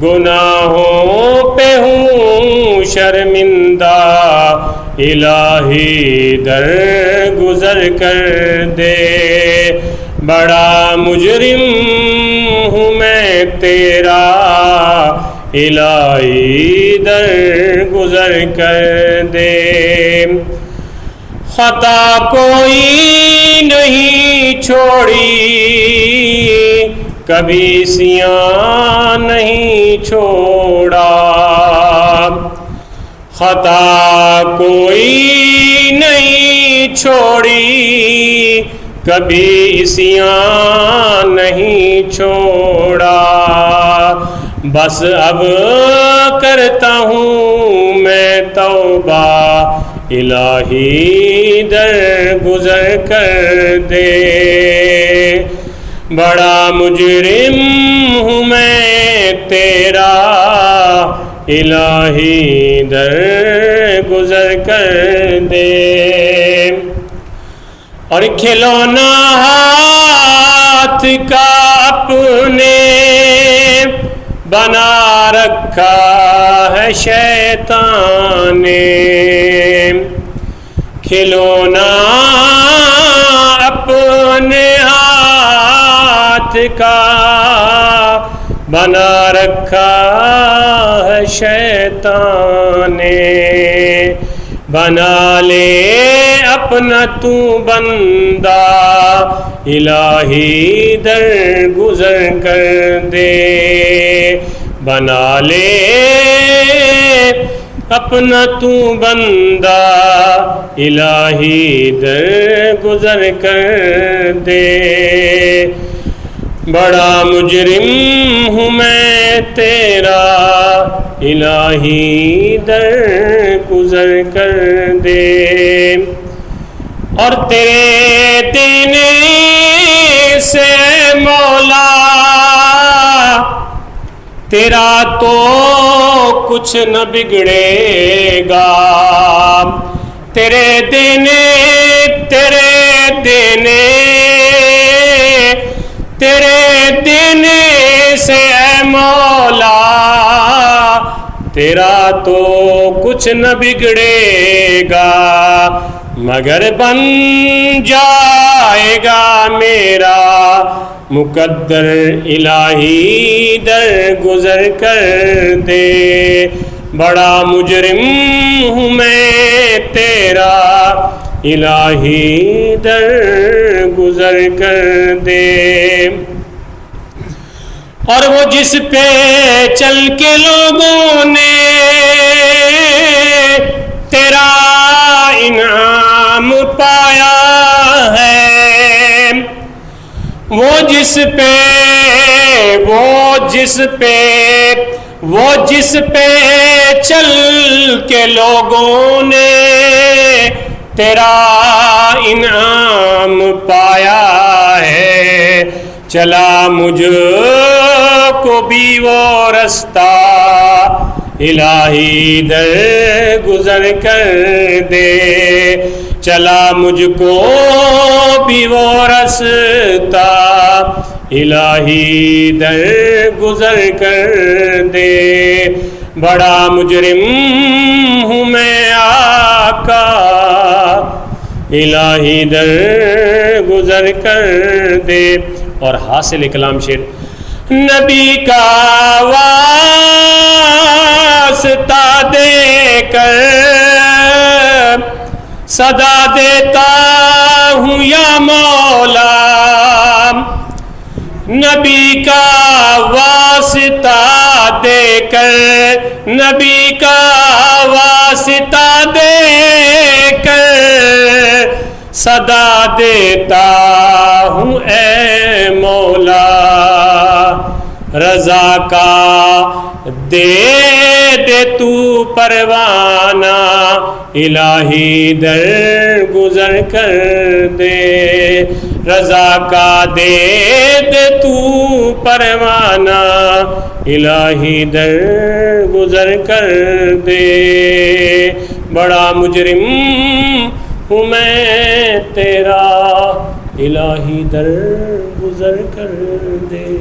گناہوں پہ ہوں شرمندہ، الہی در گزر کر دے۔ بڑا مجرم ہوں میں تیرا، الہی در گزر کر دے۔ خطا کوئی نہیں چھوڑی، کبھی سیاہ نہیں چھوڑا۔ خطا کوئی نہیں چھوڑی، کبھی سیاہ نہیں چھوڑا۔ بس اب کرتا ہوں میں توبہ، الہی در گزر کر دے۔ بڑا مجرم ہوں میں تیرا، الہی در گزر کر دے۔ اور کھلونا ہاتھ کا اپنے بنا رکھا ہے شیطان نے، کھلونا اپنے ہاتھ کا بنا رکھا ہے شیطان نے۔ بنا لے اپنا تو بندہ، الہی در گزر کر دے۔ بنا لے اپنا تو بندہ، الہی در گزر کر دے۔ بڑا مجرم ہوں میں تیرا، الہی در گزر کر دے۔ اور تیرے دینے سے مولا تیرا تو کچھ نہ بگڑے گا۔ تیرے دینے سے اے مولا تیرا تو کچھ نہ بگڑے گا، مگر بن جائے گا میرا مقدر، الہی در گزر کر دے۔ بڑا مجرم ہوں میں تیرا، الہی در گزر کر دے۔ اور وہ جس پہ چل کے لوگوں نے تیرا انعام پایا ہے، وہ جس پہ چل کے لوگوں نے تیرا انعام پایا ہے، چلا مجھ کو بھی وہ رستہ، الہی در گزر کر دے۔ چلا مجھ کو بھی وہ رستہ، الہی در گزر کر دے۔ بڑا مجرم ہوں میں آقا، الہی در گزر کر دے۔ اور حاصل کلام شعر، نبی کا واسطہ دے کر صدا دیتا ہوں یا مولا، نبی کا واسطہ دے کر، نبی کا واسطہ دے کر صدا دیتا ہوں اے مولا، رضا کا دے تو پروانہ، الہی در گزر کر دے۔ رضا کا دے تو پروانہ، الہی در گزر کر دے۔ بڑا مجرم ہوں میں تیرا، الہی در گزر کر دے۔